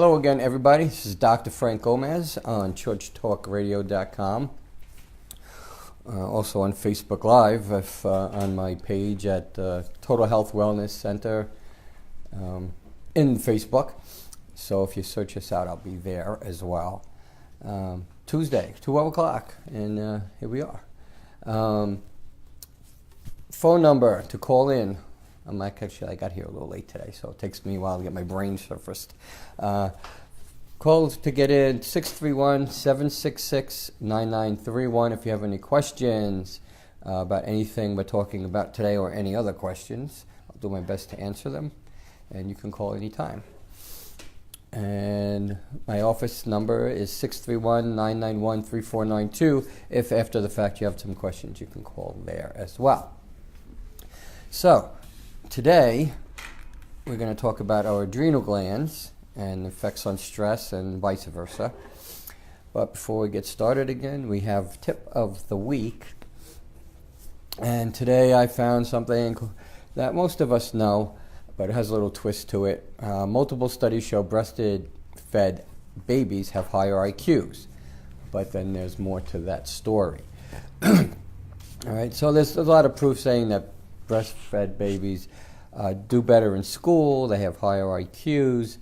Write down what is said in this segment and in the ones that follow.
Hello again, everybody. This is Dr. Frank Gomez on ChurchTalkRadio.com. Also on Facebook Live, on my page at Total Health Wellness Center in Facebook. So if you search us out, I'll be there as well. Tuesday, 12 o'clock, and here we are. Phone number to call in. I got here a little late today, so it takes me a while to get my brain surfaced. Call to get in, 631-766-9931. If you have any questions about anything we're talking about today or any other questions, I'll do my best to answer them, and you can call anytime. And my office number is 631-991-3492. If after the fact you have some questions, you can call there as well. So, today, we're going to talk about our adrenal glands and effects on stress and vice versa. But before we get started again, we have tip of the week. And today I found something that most of us know, but it has a little twist to it. Multiple studies show breastfed babies have higher IQs. But then there's more to that story. All right, so there's a lot of proof saying that breastfed babies do better in school, they have higher IQs.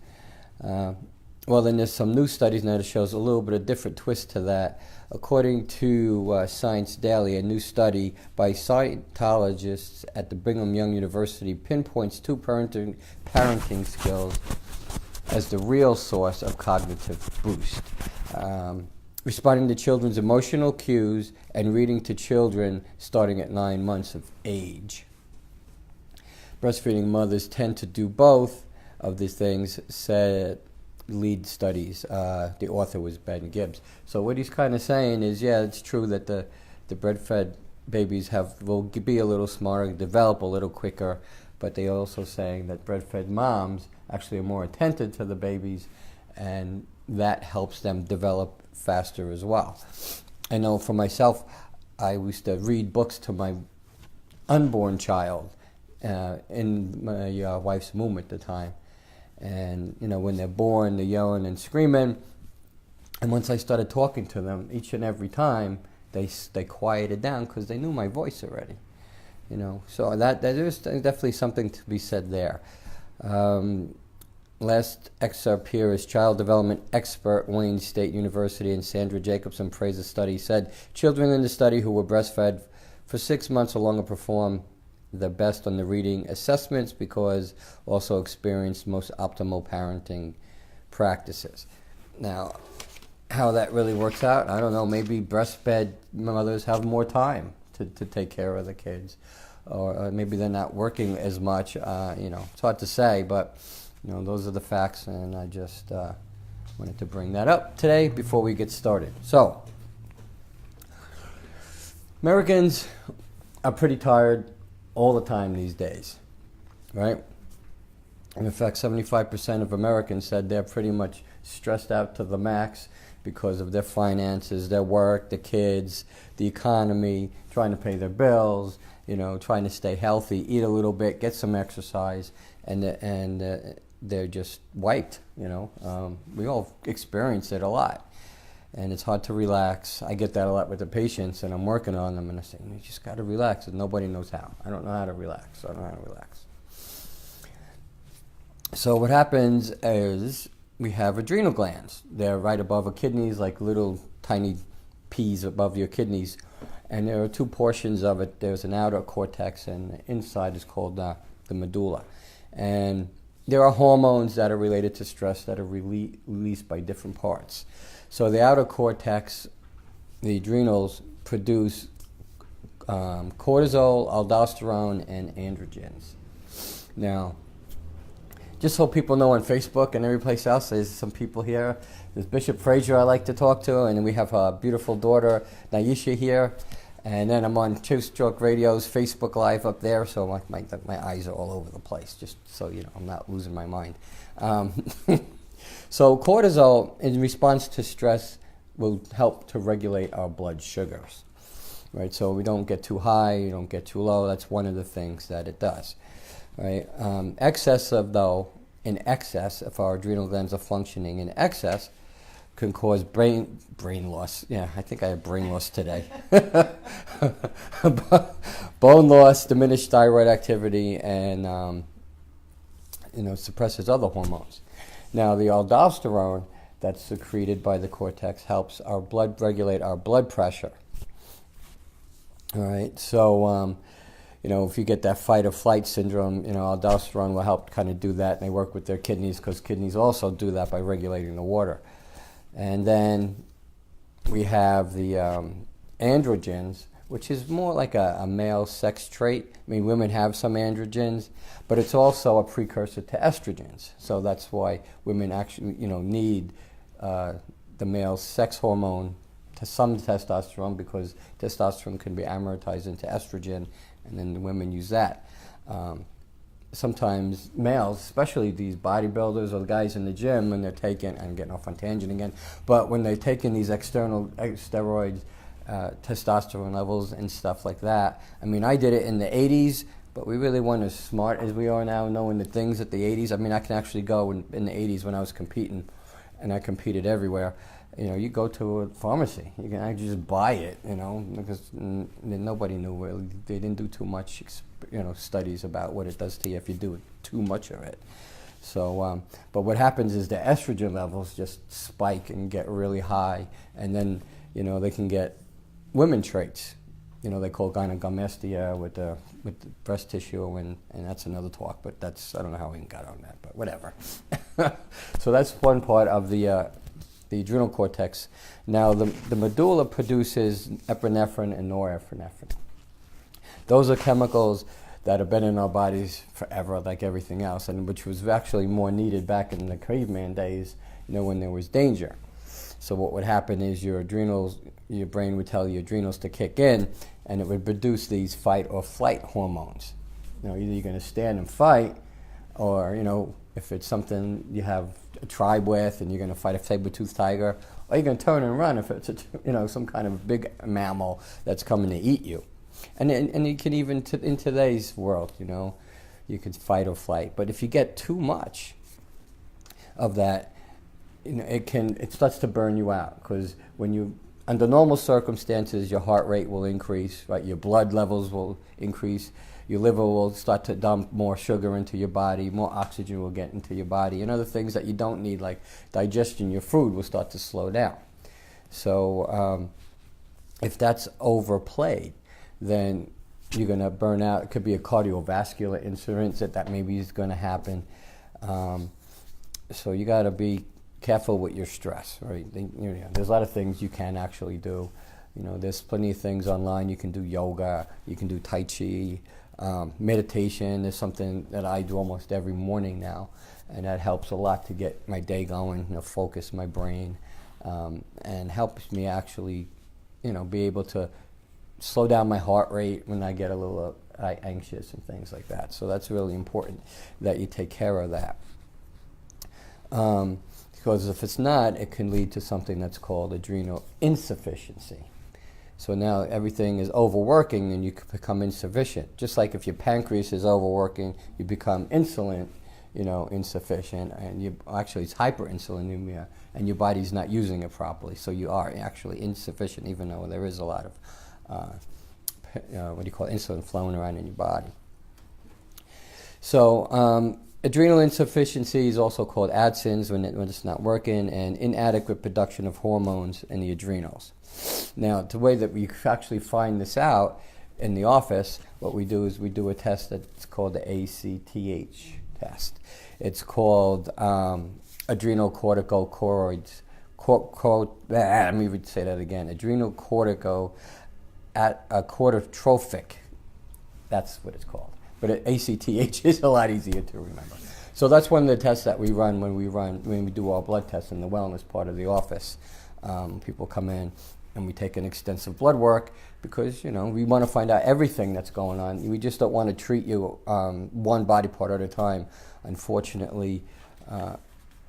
Well, then there's some new studies now that shows a little bit of different twist to that. According to Science Daily, a new study by Scientologists at the Brigham Young University pinpoints two parenting skills as the real source of cognitive boost. Responding to children's emotional cues and reading to children starting at 9 months of age. Breastfeeding mothers tend to do both of these things, said lead studies. The author was Ben Gibbs. So what he's kind of saying is, yeah, it's true that the breastfed babies will be a little smarter, develop a little quicker, but they're also saying that breastfed moms actually are more attentive to the babies, and that helps them develop faster as well. I know for myself, I used to read books to my unborn child in my wife's womb at the time. And, when they're born, they're yelling and screaming. And once I started talking to them each and every time, they quieted down because they knew my voice already. So that there's definitely something to be said there. Last excerpt here is child development expert, Wayne State University, and Sandra Jacobson praised the study, said children in the study who were breastfed for 6 months or longer performed the best on the reading assessments because also experienced most optimal parenting practices. Now, how that really works out, I don't know. Maybe breastfed mothers have more time to take care of the kids, or maybe they're not working as much. It's hard to say, but those are the facts, and I just wanted to bring that up today before we get started. So, Americans are pretty tired all the time these days, right? And in fact, 75% of Americans said they're pretty much stressed out to the max because of their finances, their work, the kids, the economy, trying to pay their bills, trying to stay healthy, eat a little bit, get some exercise, and they're just wiped, We all experience it a lot. And it's hard to relax. I get that a lot with the patients, and I'm working on them, and I say, you just got to relax, and nobody knows how. I don't know how to relax. So what happens is we have adrenal glands. They're right above the kidneys, like little tiny peas above your kidneys. And there are two portions of it. There's an outer cortex, and the inside is called the medulla. And there are hormones that are related to stress that are released by different parts. So the outer cortex, the adrenals, produce cortisol, aldosterone, and androgens. Now, just so people know, on Facebook and every place else, there's some people here. There's Bishop Frazier I like to talk to, and then we have our beautiful daughter, Naisha, here. And then I'm on Chiropractic Radio's Facebook Live up there, so my eyes are all over the place, just so I'm not losing my mind. So cortisol, in response to stress, will help to regulate our blood sugars, right? So we don't get too high, you don't get too low. That's one of the things that it does, right? Excess of, though, in excess, if our adrenal glands are functioning in excess, can cause brain loss. Yeah, I think I have brain loss today. Bone loss, diminished thyroid activity, and suppresses other hormones. Now, the aldosterone that's secreted by the cortex helps our blood regulate our blood pressure. All right, so if you get that fight or flight syndrome, aldosterone will help kind of do that, and they work with their kidneys because kidneys also do that by regulating the water. And then we have the androgens, which is more like a male sex trait. I mean, women have some androgens, but it's also a precursor to estrogens. So that's why women actually, need the male sex hormone to some testosterone, because testosterone can be amortized into estrogen, and then the women use that. Sometimes males, especially these bodybuilders or the guys in the gym, when they're taking, I'm getting off on tangent again, but when they're taking these external steroids, testosterone levels and stuff like that. I mean, I did it in the 80s, but we really weren't as smart as we are now, knowing the things at the 80s. I mean, I can actually go in the 80s when I was competing, and I competed everywhere. You go to a pharmacy, you can actually just buy it, because nobody knew really. They didn't do too much, studies about what it does to you if you do too much of it. So, but what happens is the estrogen levels just spike and get really high, and then, they can get women traits. They call gynecomastia with the breast tissue, and that's another talk, but I don't know how we got on that, but whatever. So that's one part of the adrenal cortex. Now, the medulla produces epinephrine and norepinephrine. Those are chemicals that have been in our bodies forever, like everything else, and which was actually more needed back in the caveman days, when there was danger. So what would happen is your brain would tell your adrenals to kick in, and it would produce these fight or flight hormones. Either you're going to stand and fight, or, if it's something you have a tribe with and you're going to fight a saber-toothed tiger, or you're going to turn and run if it's some kind of big mammal that's coming to eat you. And you can even, in today's world, you can fight or flight. But if you get too much of that, it starts to burn you out, because under normal circumstances, your heart rate will increase, right? Your blood levels will increase. Your liver will start to dump more sugar into your body, more oxygen will get into your body, and other things that you don't need, like digestion, your food will start to slow down. So if that's overplayed, then you're going to burn out. It could be a cardiovascular incident that maybe is going to happen. So you got to be careful with your stress, right? There's a lot of things you can actually do. There's plenty of things online. You can do yoga, you can do Tai Chi, meditation is something that I do almost every morning now, and that helps a lot to get my day going, focus my brain, and helps me actually, be able to slow down my heart rate when I get a little anxious and things like that. So that's really important that you take care of that. Because if it's not, it can lead to something that's called adrenal insufficiency. So now everything is overworking and you can become insufficient. Just like if your pancreas is overworking, you become insulin, insufficient, and it's hyperinsulinemia, and your body's not using it properly. So you are actually insufficient, even though there is a lot of insulin flowing around in your body. So adrenal insufficiency is also called ADSINs when it's not working, and inadequate production of hormones in the adrenals. Now, the way that we actually find this out in the office, what we do is we do a test that's called the ACTH test. It's called adrenal corticosteroids. Let me say that again. Adrenal corticotrophic. That's what it's called. But ACTH is a lot easier to remember. So that's one of the tests that we run when we do our blood tests in the wellness part of the office. People come in and we take an extensive blood work because, we want to find out everything that's going on. We just don't want to treat you one body part at a time. Unfortunately,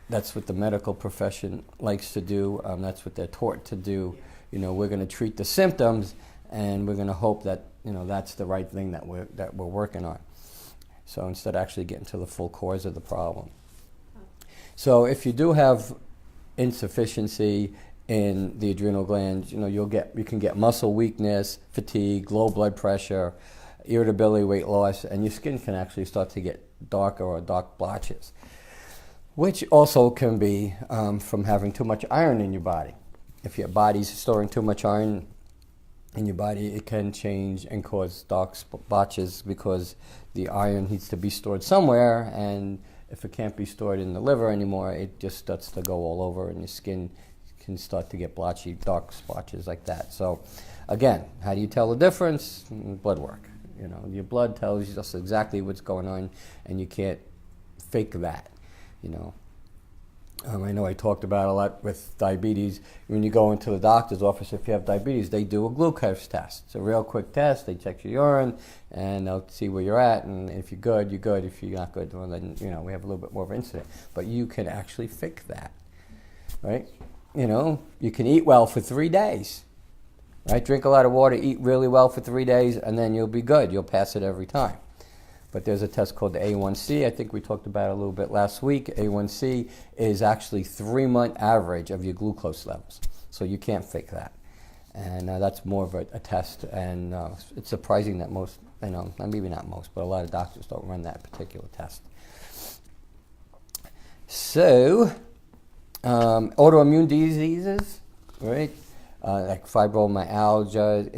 that's what the medical profession likes to do. That's what they're taught to do. We're going to treat the symptoms, and we're going to hope that that's the right thing that we're working on. So instead of actually getting to the full cause of the problem. So if you do have insufficiency in the adrenal glands, you can get muscle weakness, fatigue, low blood pressure, irritability, weight loss, and your skin can actually start to get darker or dark blotches, which also can be from having too much iron in your body. If your body's storing too much iron in your body, it can change and cause dark blotches because the iron needs to be stored somewhere, and if it can't be stored in the liver anymore, it just starts to go all over, and your skin can start to get blotchy, dark splotches like that. So, again, how do you tell the difference? Blood work. Your blood tells you just exactly what's going on, and you can't fake that. I know I talked about a lot with diabetes. When you go into the doctor's office, if you have diabetes, they do a glucose test. It's a real quick test. They check your urine, and they'll see where you're at. And if you're good, you're good. If you're not good, well, then we have a little bit more of an incident. But you can actually fix that, right? You can eat well for 3 days, right? Drink a lot of water, eat really well for 3 days, and then you'll be good. You'll pass it every time. But there's a test called the A1C. I think we talked about it a little bit last week. A1C is actually 3-month average of your glucose levels. So you can't fake that. And that's more of a test. And it's surprising that most, maybe not most, but a lot of doctors don't run that particular test. So, autoimmune diseases, right? Like fibromyalgia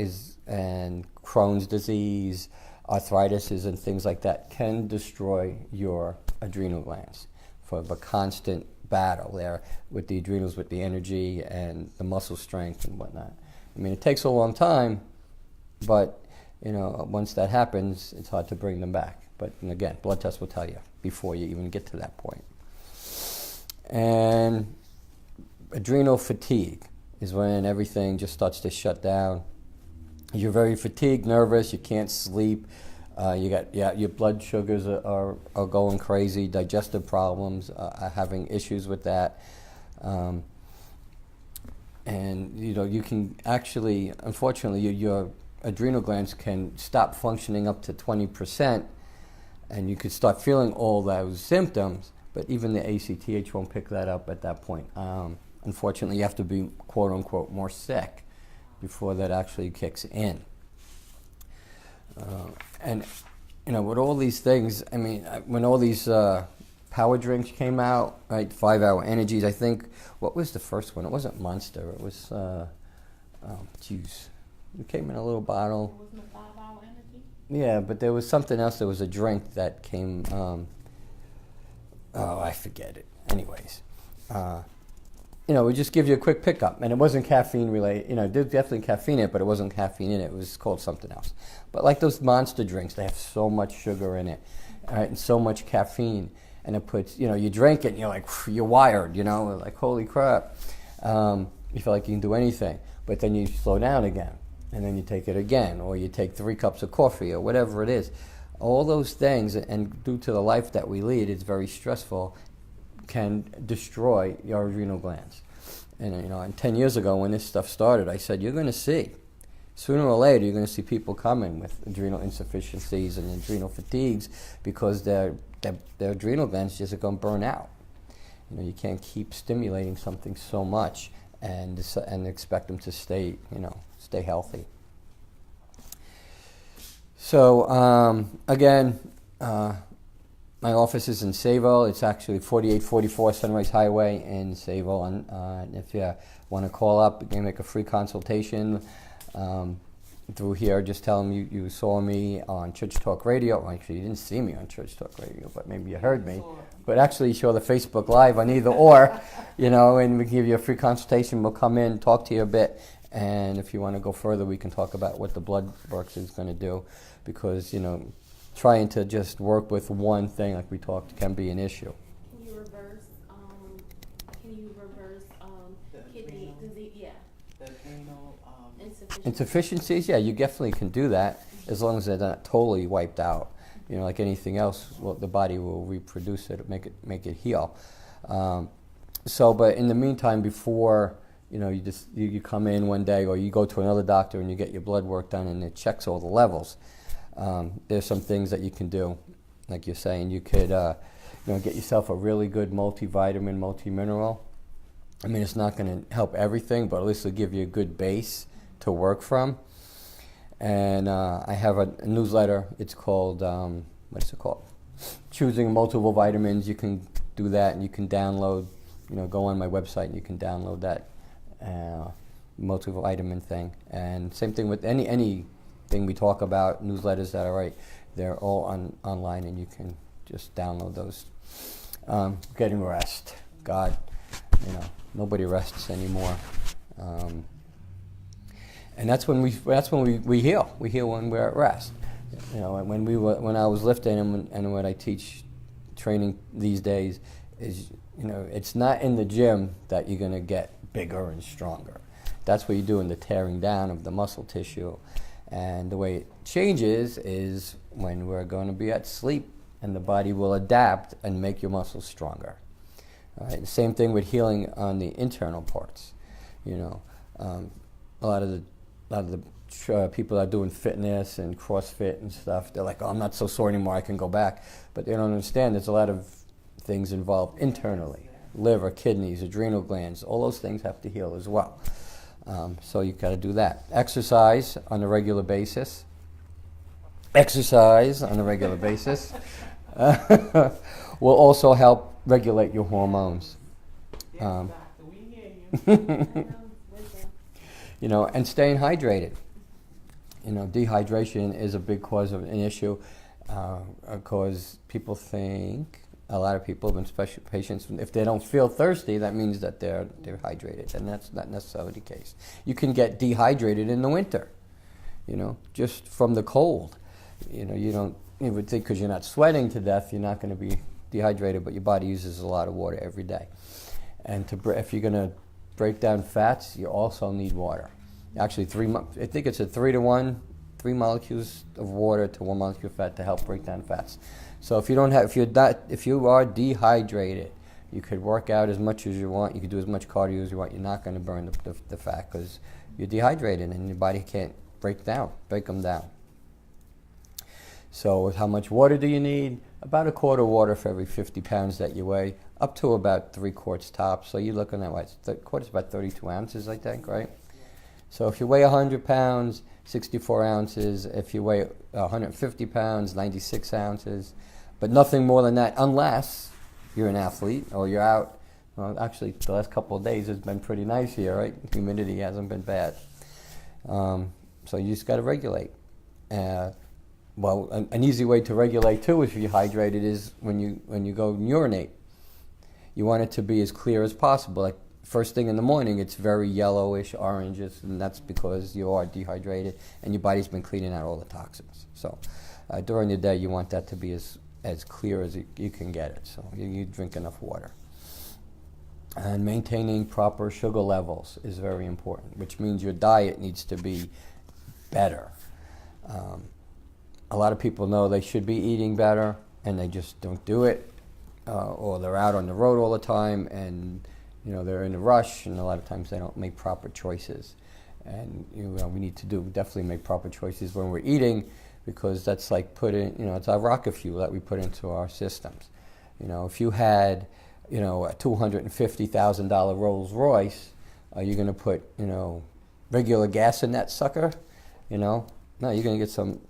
and Crohn's disease, arthritis and things like that can destroy your adrenal glands for the constant battle there with the adrenals, with the energy and the muscle strength and whatnot. It takes a long time, but once that happens, it's hard to bring them back. But again, blood tests will tell you before you even get to that point. And adrenal fatigue is when everything just starts to shut down. You're very fatigued, nervous, you can't sleep, your blood sugars are going crazy, digestive problems, having issues with that. And you can actually, unfortunately, your adrenal glands can stop functioning up to 20%, and you could start feeling all those symptoms, but even the ACTH won't pick that up at that point. Unfortunately, you have to be, quote unquote, more sick before that actually kicks in. And with all these things, when all these power drinks came out, right, 5-Hour Energies, I think, what was the first one? It wasn't Monster, it was, juice. It came in a little bottle. Wasn't it 5-Hour Energy? Yeah, but there was something else, there was a drink that came, I forget it. Anyways. We just give you a quick pickup, and it wasn't caffeine related. There's definitely caffeine in it, but it wasn't caffeine in it. It was called something else. But like those Monster drinks, they have so much sugar in it, right, and so much caffeine, and it puts, you drink it, and you're like, you're wired, like holy crap. You feel like you can do anything, but then you slow down again, and then you take it again, or you take 3 cups of coffee, or whatever it is. All those things, and due to the life that we lead, it's very stressful, can destroy your adrenal glands. And 10 years ago when this stuff started, I said, you're going to see, sooner or later, you're going to see people coming with adrenal insufficiencies and adrenal fatigues because their adrenal glands just are going to burn out. You can't keep stimulating something so much and expect them to stay healthy. So again, my office is in Sayville. It's actually 4844 Sunrise Highway in Sayville. And if you want to call up, you can make a free consultation through here. Just tell them you saw me on Church Talk Radio. Well, actually, you didn't see me on Church Talk Radio, but maybe you heard me. But actually, you saw the Facebook Live on either or, and we can give you a free consultation. We'll come in, talk to you a bit. And if you want to go further, we can talk about what the blood work is going to do. Because, trying to just work with one thing, like we talked, can be an issue. Can you reverse kidney disease? Yeah. The adrenal insufficiencies? Yeah, you definitely can do that as long as they're not totally wiped out. Like anything else, the body will reproduce it, make it heal. But in the meantime, before you come in one day, or you go to another doctor and you get your blood work done and it checks all the levels. There's some things that you can do, like you're saying. You could, get yourself a really good multivitamin, multimineral. I mean, it's not going to help everything, but at least it'll give you a good base to work from. And I have a newsletter. It's called, what's it called? Choosing Multiple Vitamins. You can do that, and you can download, go on my website and you can download that multivitamin thing. And same thing with anything we talk about, newsletters that I write, they're all online, and you can just download those. Getting rest. God, nobody rests anymore. And that's when we heal. We heal when we're at rest. When I was lifting and when I teach training these days is, it's not in the gym that you're going to get bigger and stronger. That's what you're doing, the tearing down of the muscle tissue. And the way it changes is when we're going to be at sleep, and the body will adapt and make your muscles stronger. All right? The same thing with healing on the internal parts. A lot of the people that are doing fitness and CrossFit and stuff, they're like, oh, I'm not so sore anymore, I can go back. But they don't understand there's a lot of things involved internally. Liver, kidneys, adrenal glands, all those things have to heal as well. So you've got to do that. Exercise on a regular basis. Will also help regulate your hormones. And staying hydrated. Dehydration is a big cause of an issue, because people think, a lot of people, especially patients, if they don't feel thirsty, that means that they're hydrated, and that's not necessarily the case. You can get dehydrated in the winter, just from the cold. You would think because you're not sweating to death, you're not going to be dehydrated, but your body uses a lot of water every day. And if you're going to break down fats, you also need water. Actually, I think it's a 3-to-1, 3 molecules of water to 1 molecule of fat to help break down fats. So if you are dehydrated, you could work out as much as you want. You could do as much cardio as you want. You're not going to burn the fat because you're dehydrated and your body can't break them down. So how much water do you need? About a quart of water for every 50 pounds that you weigh, up to about 3 quarts tops. So you're looking at quart's about 32 ounces, I think, right? So if you weigh 100 pounds, 64 ounces. If you weigh 150 pounds, 96 ounces. But nothing more than that, unless you're an athlete or you're out. Well, actually, the last couple of days has been pretty nice here, right? Humidity hasn't been bad. So you just got to regulate. An easy way to regulate too, if you're hydrated, is when you go and urinate. You want it to be as clear as possible. Like first thing in the morning, it's very yellowish, oranges, and that's because you are dehydrated and your body's been cleaning out all the toxins. So during the day, you want that to be as clear as you can get it. So you drink enough water. And maintaining proper sugar levels is very important, which means your diet needs to be better. A lot of people know they should be eating better, and they just don't do it, or they're out on the road all the time, and they're in a rush, and a lot of times they don't make proper choices. And we need to definitely make proper choices when we're eating, because that's like it's our rocket fuel that we put into our systems. If you had a $250,000 Rolls Royce, are you going to put regular gas in that sucker? No, you're going to get some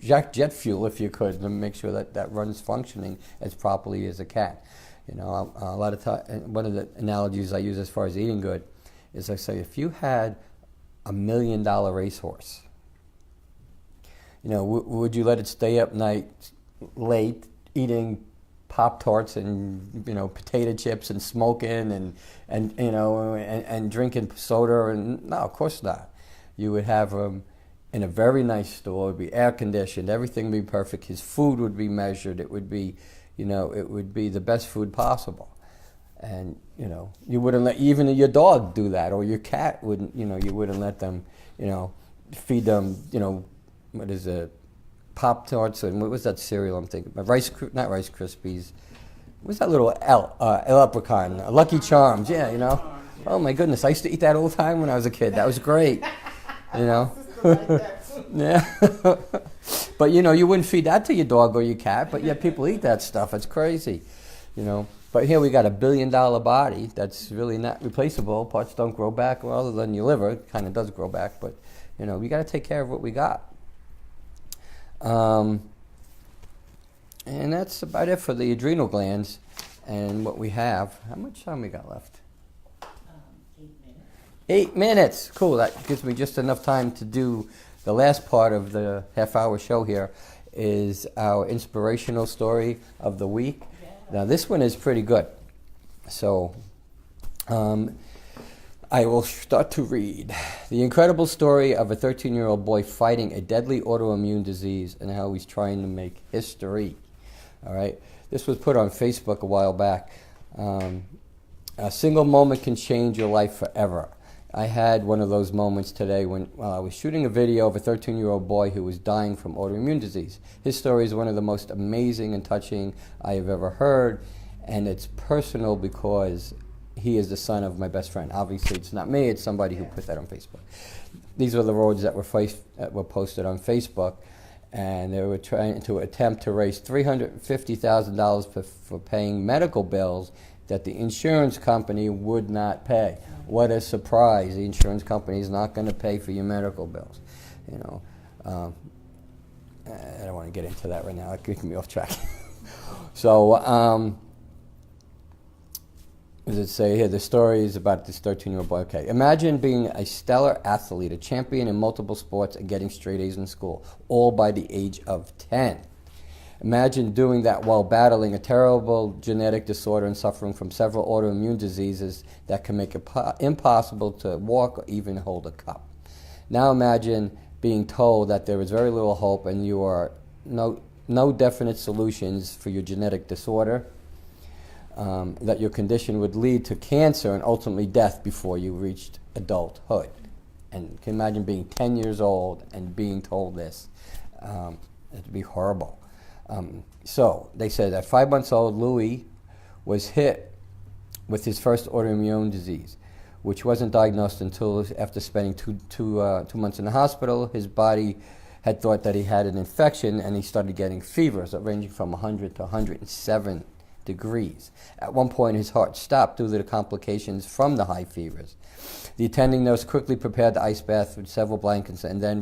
jet fuel if you could, to make sure that runs functioning as properly as it can. A lot of time, one of the analogies I use as far as eating good is I say, if you had $1 million racehorse, would you let it stay up night late eating Pop-Tarts and potato chips and smoking and drinking soda? And no, of course not. You would have him in a very nice store. It would be air conditioned. Everything would be perfect. His food would be measured. It would be, it would be the best food possible. And you wouldn't let even your dog do that, or your cat wouldn't. You wouldn't let them, feed them. What is it? Pop-Tarts, and what was that cereal I'm thinking about? Not Rice Krispies. What was that little leprechaun? Lucky Charms, yeah, Oh my goodness, I used to eat that all the time when I was a kid. That was great, Yeah. But you wouldn't feed that to your dog or your cat, but yet people eat that stuff. It's crazy. you know. But here we got $1 billion body that's really not replaceable. Parts don't grow back, well, other than your liver. It kind of does grow back, but, you know, we got to take care of what we got. And that's about it for the adrenal glands and what we have. How much time we got left? 8 minutes. 8 minutes. Cool. That gives me just enough time to do the last part of the half-hour show here is our inspirational story of the week. Yeah. Now, this one is pretty good. So, I will start to read. The incredible story of a 13-year-old boy fighting a deadly autoimmune disease and how he's trying to make history. All right? This was put on Facebook a while back. A single moment can change your life forever. I had one of those moments today when I was shooting a video of a 13-year-old boy who was dying from autoimmune disease. His story is one of the most amazing and touching I have ever heard, and it's personal because he is the son of my best friend. Obviously, it's not me, it's somebody who put that on Facebook. These were the words that were posted on Facebook, and they were trying to attempt to raise $350,000 for paying medical bills that the insurance company would not pay. What a surprise. The insurance company is not going to pay for your medical bills. You know, I don't want to get into that right now. It gets me off track. So, as it say here, the story is about this 13-year-old boy. Okay, imagine being a stellar athlete, a champion in multiple sports, and getting straight A's in school, all by the age of 10. Imagine doing that while battling a terrible genetic disorder and suffering from several autoimmune diseases that can make it impossible to walk or even hold a cup. Now imagine being told that there is very little hope and you are no definite solutions for your genetic disorder, that your condition would lead to cancer and ultimately death before you reached adulthood. And can you imagine being 10 years old and being told this? It'd be horrible. So they said at 5 months old, Louis was hit with his first autoimmune disease, which wasn't diagnosed until after spending two months in the hospital. His body had thought that he had an infection, and he started getting fevers ranging from 100 to 107 degrees. At one point, his heart stopped due to the complications from the high fevers. The attending nurse quickly prepared the ice bath with several blankets and then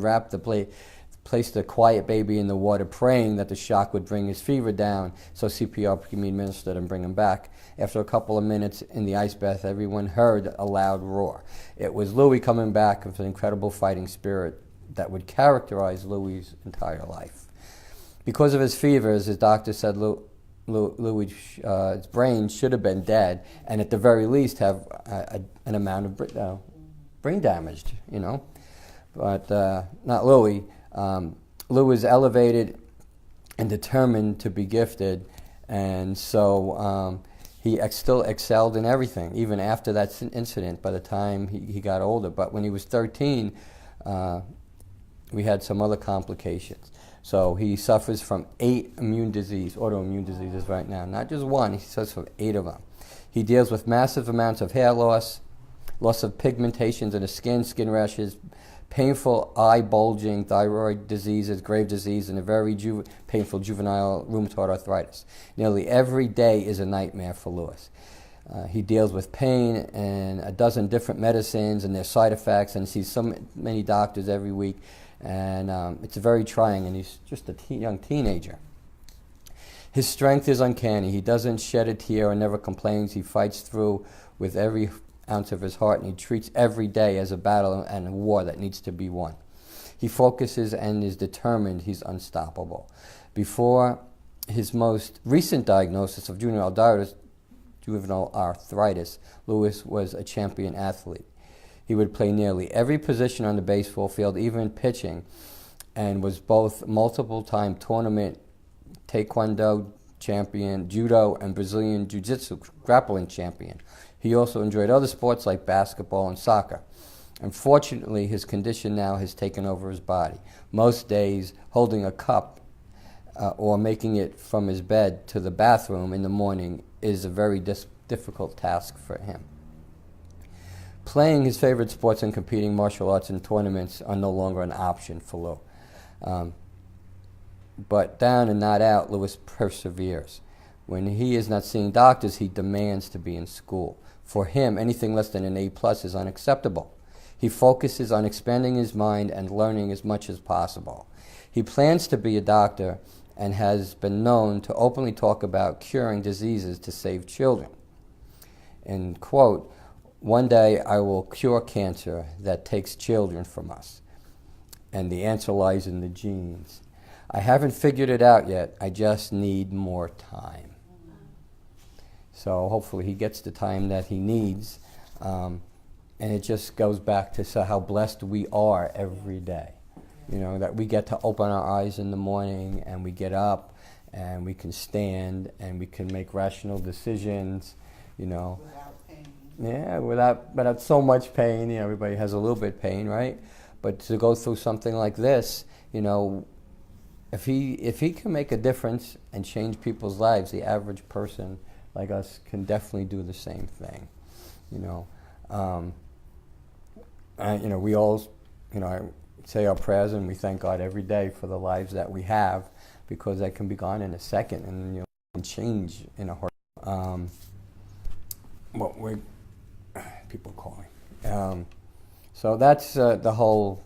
placed the quiet baby in the water, praying that the shock would bring his fever down so CPR could be administered and bring him back. After a couple of minutes in the ice bath, everyone heard a loud roar. It was Louis coming back with an incredible fighting spirit that would characterize Louis' entire life. Because of his fevers, his doctor said Louis' brain should have been dead and at the very least have an amount of brain damage, you know. But not Louis. Lou was elevated and determined to be gifted, and so he still excelled in everything, even after that incident by the time he got older. But when he was 13, we had some other complications. So he suffers from 8 autoimmune diseases right now. Not just one, he suffers from 8 of them. He deals with massive amounts of hair loss of pigmentations in the skin rashes, painful eye bulging, thyroid diseases, grave disease, and a very painful juvenile rheumatoid arthritis. Nearly every day is a nightmare for Louis. He deals with pain and a dozen different medicines and their side effects, and sees so many doctors every week. And it's very trying, and he's just a young teenager. His strength is uncanny. He doesn't shed a tear or never complains. He fights through with every ounce of his heart, and he treats every day as a battle and a war that needs to be won. He focuses and is determined. He's unstoppable. Before his most recent diagnosis of juvenile arthritis, Louis was a champion athlete. He would play nearly every position on the baseball field, even pitching, and was both multiple-time tournament taekwondo champion, judo, and Brazilian jiu-jitsu grappling champion. He also enjoyed other sports like basketball and soccer. Unfortunately, his condition now has taken over his body. Most days, holding a cup or making it from his bed to the bathroom in the morning is a very difficult task for him. Playing his favorite sports and competing martial arts in tournaments are no longer an option for Lou. But down and not out, Louis perseveres. When he is not seeing doctors, he demands to be in school. For him, anything less than an A+ is unacceptable. He focuses on expanding his mind and learning as much as possible. He plans to be a doctor and has been known to openly talk about curing diseases to save children. And quote, "One day I will cure cancer that takes children from us. And the answer lies in the genes. I haven't figured it out yet. I just need more time." So hopefully he gets the time that he needs. And it just goes back to how blessed we are every day. You know, that we get to open our eyes in the morning and we get up and we can stand and we can make rational decisions, you know. Without pain. Yeah, without so much pain. You know, everybody has a little bit of pain, right? But to go through something like this, you know, if he can make a difference and change people's lives, the average person like us can definitely do the same thing, you know. You know, we all, you know, say our prayers and we thank God every day for the lives that we have, because they can be gone in a second and, you know, can change in a heart. What we people calling. So that's the whole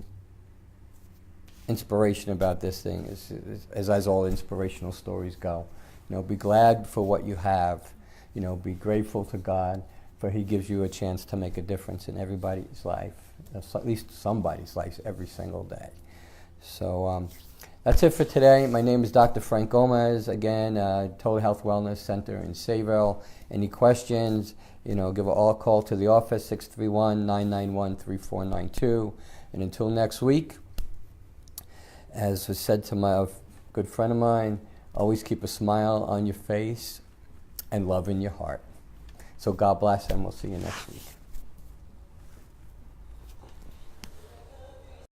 inspiration about this thing, is as all inspirational stories go. You know, be glad for what you have. You know, be grateful to God for He gives you a chance to make a difference in everybody's life, at least somebody's life, every single day. So that's it for today. My name is Dr. Frank Gomez. Again, Total Health Wellness Center in Sayville. Any questions, you know, give a call to the office, 631-991-3492. And until next week, as was said to my good friend of mine, always keep a smile on your face and love in your heart. So God bless, and we'll see you next week.